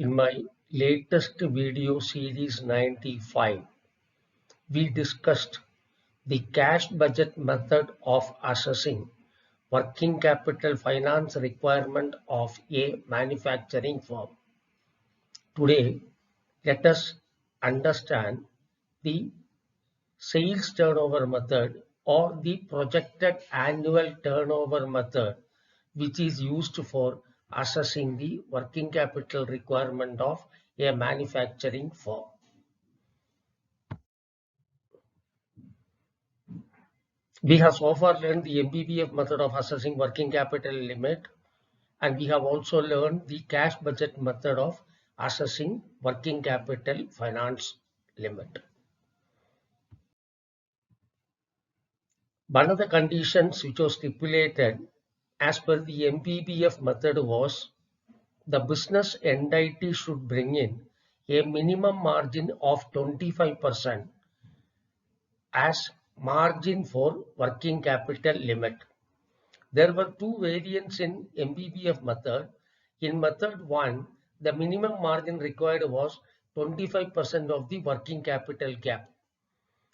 In my latest video series 95, we discussed the cash budget method of assessing working capital finance requirement of a manufacturing firm. Today, let us understand the sales turnover method or the projected annual turnover method, which is used for assessing the working capital requirement of a manufacturing firm. We have so far learned the MBBF method of assessing working capital limit, and we have also learned the cash budget method of assessing working capital finance limit. One of the conditions which was stipulated as per the MBBF method was the business entity should bring in a minimum margin of 25% as margin for working capital limit. There were two variants in MBBF method. In method 1, the minimum margin required was 25% of the working capital gap.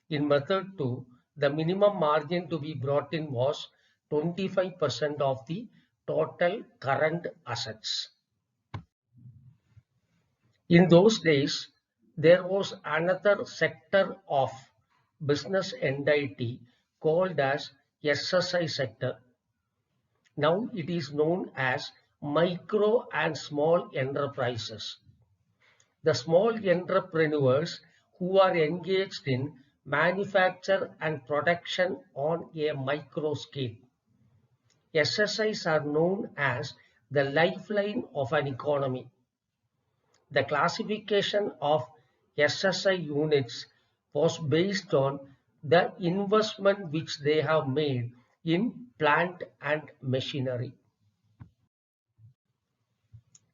In method 2, the minimum margin to be brought in was 25% of the total current assets. In those days, there was another sector of business entity called as SSI sector. Now it is known as micro and small enterprises. The small entrepreneurs who are engaged in manufacture and production on a micro scale. SSIs are known as the lifeline of an economy. The classification of SSI units was based on the investment which they have made in plant and machinery.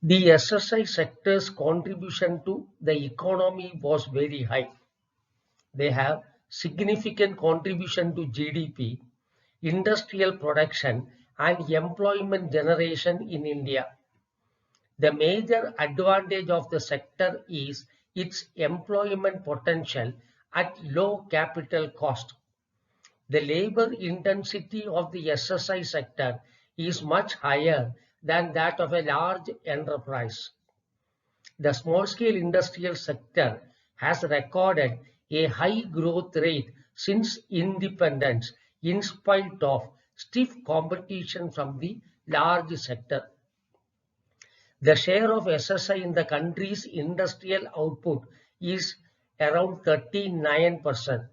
The SSI sector's contribution to the economy was very high. They have significant contribution to GDP, industrial production, and employment generation in India. The major advantage of the sector is its employment potential at low capital cost. The labor intensity of the SSI sector is much higher than that of a large enterprise. The small-scale industrial sector has recorded a high growth rate since independence in spite of stiff competition from the large sector. The share of SSI in the country's industrial output is around 39%.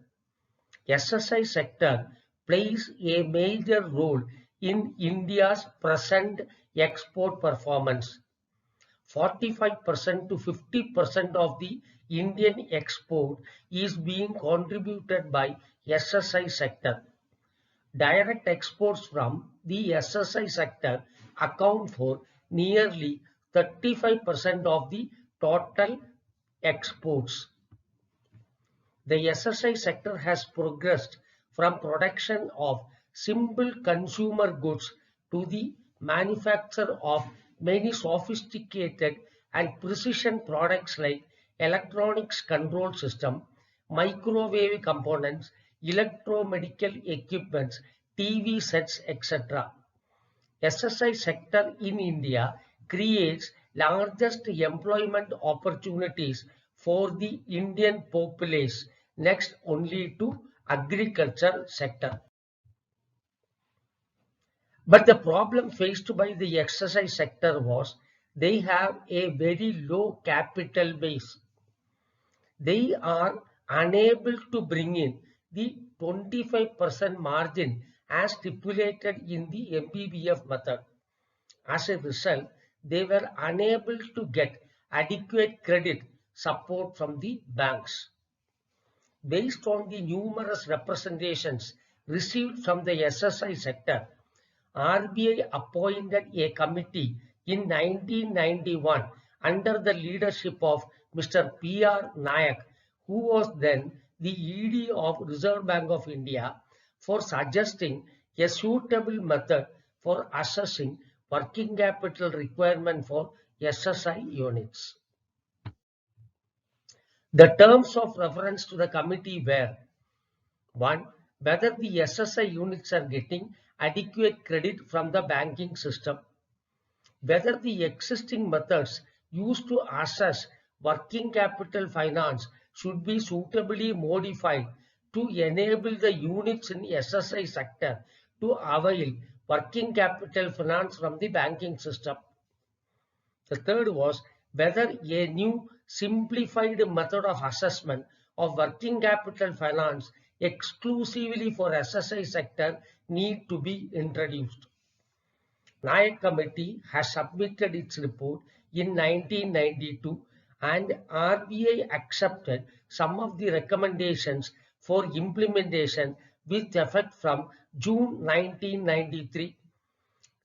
SSI sector plays a major role in India's present export performance. 45% to 50% of the Indian export is being contributed by SSI sector. Direct exports from the SSI sector account for nearly 35% of the total exports. The SSI sector has progressed from production of simple consumer goods to the manufacture of many sophisticated and precision products like electronics control system, microwave components, electromedical equipments, TV sets, etc. SSI sector in India creates largest employment opportunities for the Indian populace, next only to agriculture sector. But the problem faced by the SSI sector was they have a very low capital base. They are unable to bring in the 25% margin as stipulated in the MBBF method. As a result, they were unable to get adequate credit support from the banks. Based on the numerous representations received from the SSI sector, RBI appointed a committee in 1991 under the leadership of Mr. P.R. Nayak, who was then the ED of Reserve Bank of India, for suggesting a suitable method for assessing working capital requirement for SSI units. The terms of reference to the committee were: 1. Whether the SSI units are getting adequate credit from the banking system. Whether the existing methods used to assess working capital finance should be suitably modified to enable the units in SSI sector to avail working capital finance from the banking system. The third was whether a new simplified method of assessment of working capital finance exclusively for SSI sector need to be introduced. Nayak Committee has submitted its report in 1992 and RBI accepted some of the recommendations for implementation with effect from June 1993.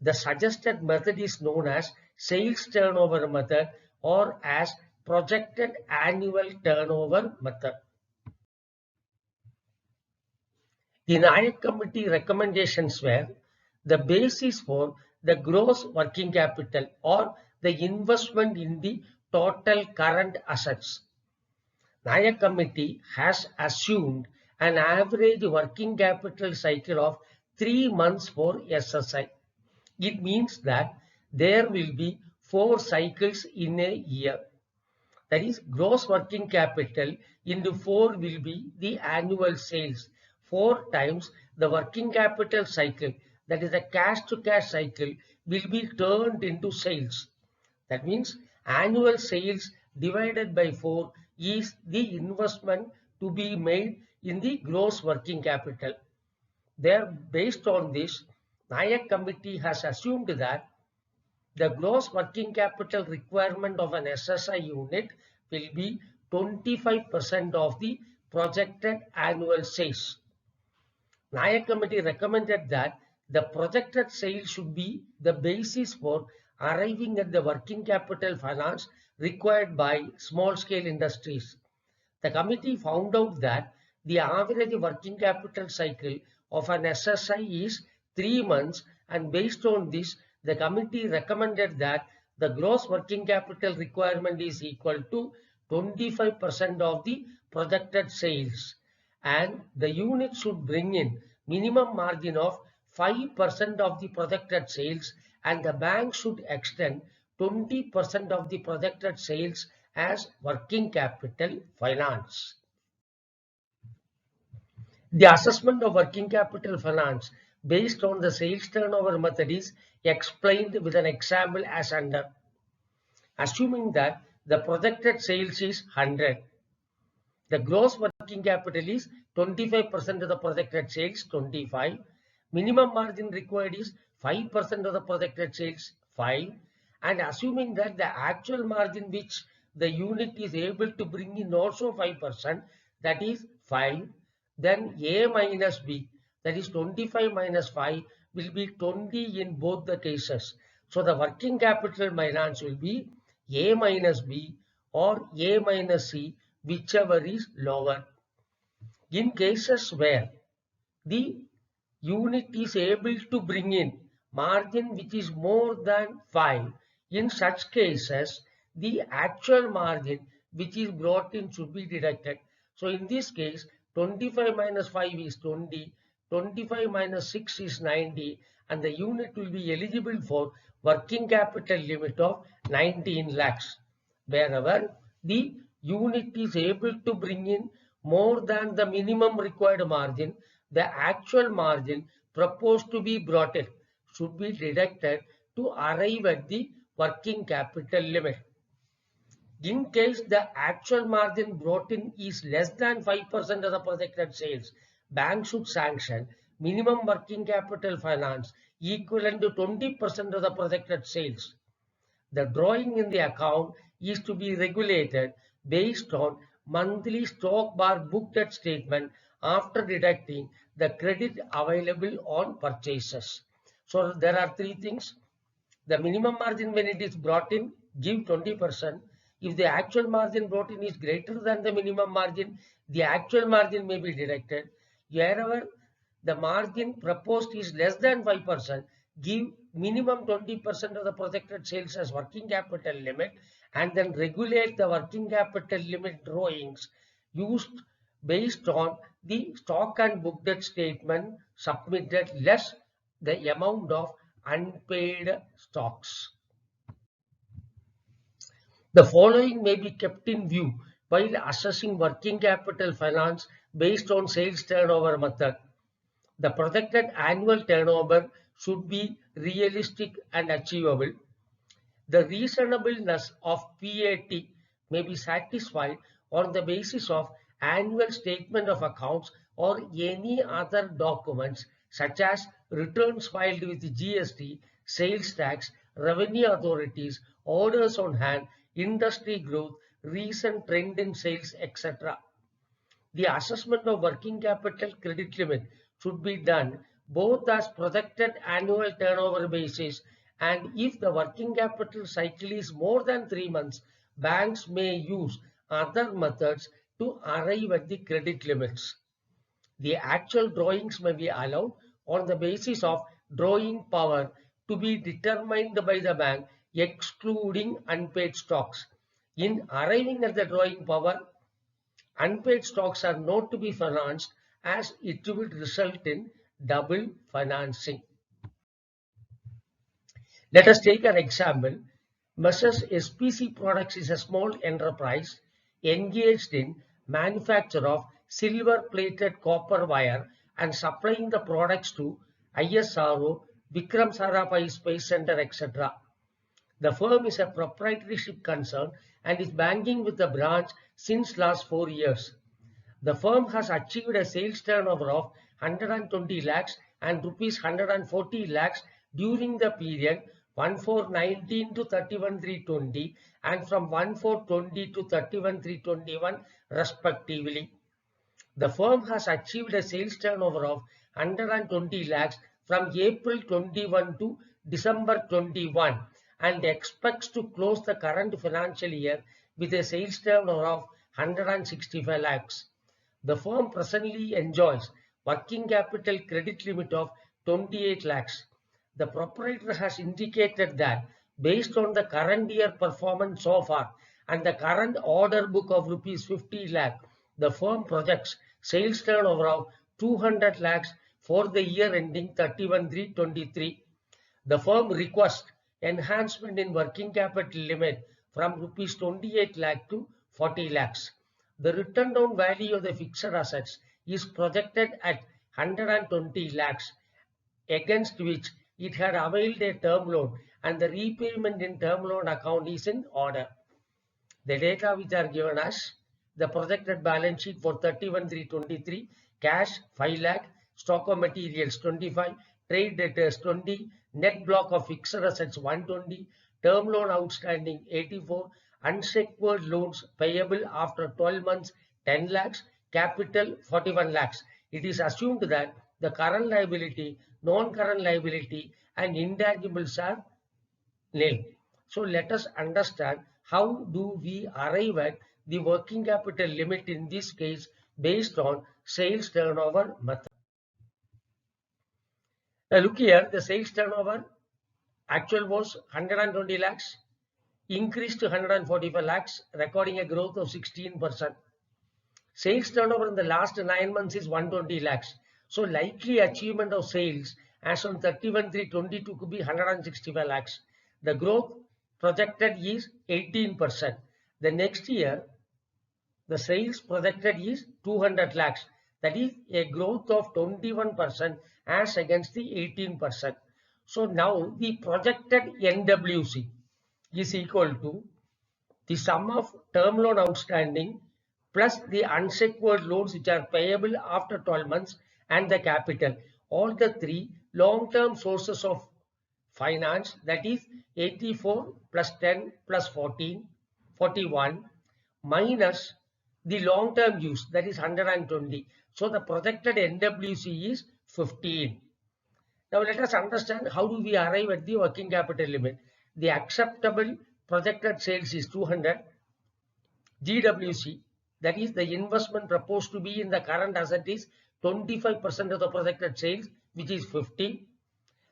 The suggested method is known as sales turnover method or as projected annual turnover method. The Nayak Committee recommendations were the basis for the gross working capital or the investment in the total current assets. Nayak Committee has assumed an average working capital cycle of 3 months for SSI. It means that there will be 4 cycles in a year. That is, gross working capital into 4 will be the annual sales. 4 times the working capital cycle, that is the cash to cash cycle, will be turned into sales. That means annual sales divided by 4 is the investment to be made in the gross working capital. There, based on this, Nayak Committee has assumed that the gross working capital requirement of an SSI unit will be 25% of the projected annual sales. Nayak Committee recommended that the projected sales should be the basis for arriving at the working capital finance required by small scale industries. The committee found out that the average working capital cycle of an SSI is 3 months, and based on this, the committee recommended that the gross working capital requirement is equal to 25% of the projected sales, and the unit should bring in minimum margin of 5% of the projected sales, and the bank should extend 20% of the projected sales as working capital finance. The assessment of working capital finance based on the sales turnover method is explained with an example as under. Assuming that the projected sales is 100, the gross working capital is 25% of the projected sales, 25. Minimum margin required is 5% of the projected sales, 5. And assuming that the actual margin which the unit is able to bring in also 5%, that is 5. Then A minus B, that is 25 minus 5, will be 20 in both the cases. So the working capital finance will be A minus B or A minus C, whichever is lower. In cases where the unit is able to bring in margin which is more than 5, in such cases, the actual margin which is brought in should be deducted. So in this case, 25 minus 5 is 20, 25 minus 6 is 90, and the unit will be eligible for working capital limit of 19 lakhs. Wherever the unit is able to bring in more than the minimum required margin, the actual margin proposed to be brought in should be deducted to arrive at the working capital limit. In case the actual margin brought in is less than 5% of the projected sales, bank should sanction minimum working capital finance equivalent to 20% of the projected sales. The drawing in the account is to be regulated based on monthly stock bar book debt statement after deducting the credit available on purchases. So there are 3 things. The minimum margin when it is brought in, give 20%. If the actual margin brought in is greater than the minimum margin, the actual margin may be deducted. Wherever the margin proposed is less than 5%, give minimum 20% of the projected sales as working capital limit, and then regulate the working capital limit drawings used based on the stock and book debt statement submitted less the amount of unpaid stocks. The following may be kept in view while assessing working capital finance based on sales turnover method. The projected annual turnover should be realistic and achievable. The reasonableness of PAT may be satisfied on the basis of annual statement of accounts or any other documents such as returns filed with GST, sales tax, revenue authorities, orders on hand, industry growth, recent trend in sales, etc. The assessment of working capital credit limit should be done both as projected annual turnover basis, and if the working capital cycle is more than 3 months, banks may use other methods to arrive at the credit limits. The actual drawings may be allowed on the basis of drawing power to be determined by the bank, excluding unpaid stocks. In arriving at the drawing power, unpaid stocks are not to be financed as it would result in double financing. Let us take an example. Messrs. SPC Products is a small enterprise engaged in manufacture of silver-plated copper wire and supplying the products to ISRO, Vikram Sarabhai Space Center, etc. The firm is a proprietorship concern and is banking with the branch since last 4 years. The firm has achieved a sales turnover of 120 lakhs and rupees 140 lakhs during the period 1/4/19 to 31/3/20 and from 1/4/20 to 31/3/21 respectively. The firm has achieved a sales turnover of 120 lakhs from April 21 to December 21 and expects to close the current financial year with a sales turnover of 165 lakhs. The firm presently enjoys working capital credit limit of 28 lakhs. The proprietor has indicated that based on the current year performance so far and the current order book of rupees 50 lakh, the firm projects sales turnover of 200 lakhs for the year ending 31/3/23. The firm requests enhancement in working capital limit from rupees 28 lakh to 40 lakhs. The written down value of the fixed assets is projected at 120 lakhs, against which it had availed a term loan, and the repayment in term loan account is in order. The data which are given as the projected balance sheet for 31/3/23, cash 5 lakh, stock of materials 25, trade debtors 20, net block of fixed assets 120, term loan outstanding 84, unsecured loans payable after 12 months 10 lakhs, capital 41 lakhs. It is assumed that the current liability, non-current liability and intangibles are nil. So let us understand how do we arrive at the working capital limit in this case based on sales turnover method. Now look here, the sales turnover actual was 120 lakhs, increased to 145 lakhs, recording a growth of 16%. Sales turnover in the last 9 months is 120 lakhs. So likely achievement of sales as on 31/3/22 could be 165 lakhs. The growth projected is 18%. The next year, the sales projected is 200 lakhs. That is a growth of 21% as against the 18%. So now the projected NWC is equal to the sum of term loan outstanding plus the unsecured loans which are payable after 12 months and the capital. All the three long-term sources of finance, that is 84 plus 10 plus 14, 41 minus the long-term use, that is 120. So the projected NWC is 15. Now let us understand how do we arrive at the working capital limit. The acceptable projected sales is 200. GWC, that is the investment proposed to be in the current asset, is 25% of the projected sales, which is 50.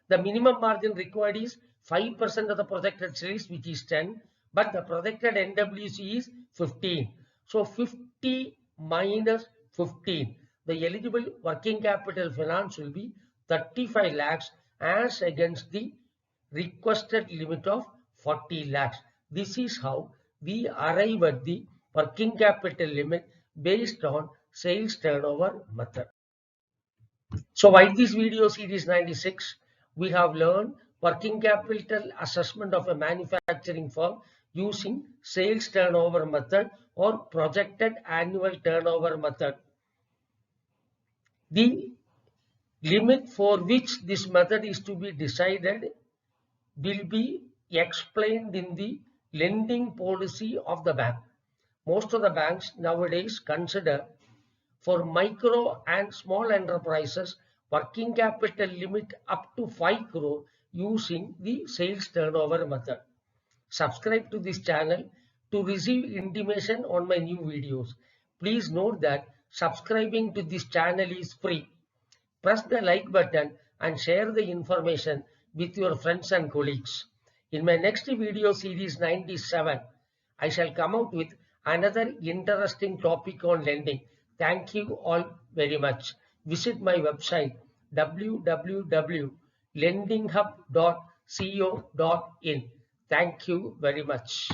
The minimum margin required is 5% of the projected sales, which is 10. but the projected NWC is 15. So 50 minus 15, the eligible working capital finance will be 35 lakhs as against the requested limit of 40 lakhs. This is how we arrive at the working capital limit based on sales turnover method. So while this video series 96, we have learned working capital assessment of a manufacturing firm using sales turnover method or projected annual turnover method. The limit for which this method is to be decided will be explained in the lending policy of the bank. Most of the banks nowadays consider for micro and small enterprises working capital limit up to 5 crore using the sales turnover method. Subscribe to this channel to receive intimation on my new videos. Please note that subscribing to this channel is free. Press the like button and share the information with your friends and colleagues. In my next video series 97, I shall come out with another interesting topic on lending. Thank you all very much. Visit my website www.lendinghub.co.in. Thank you very much.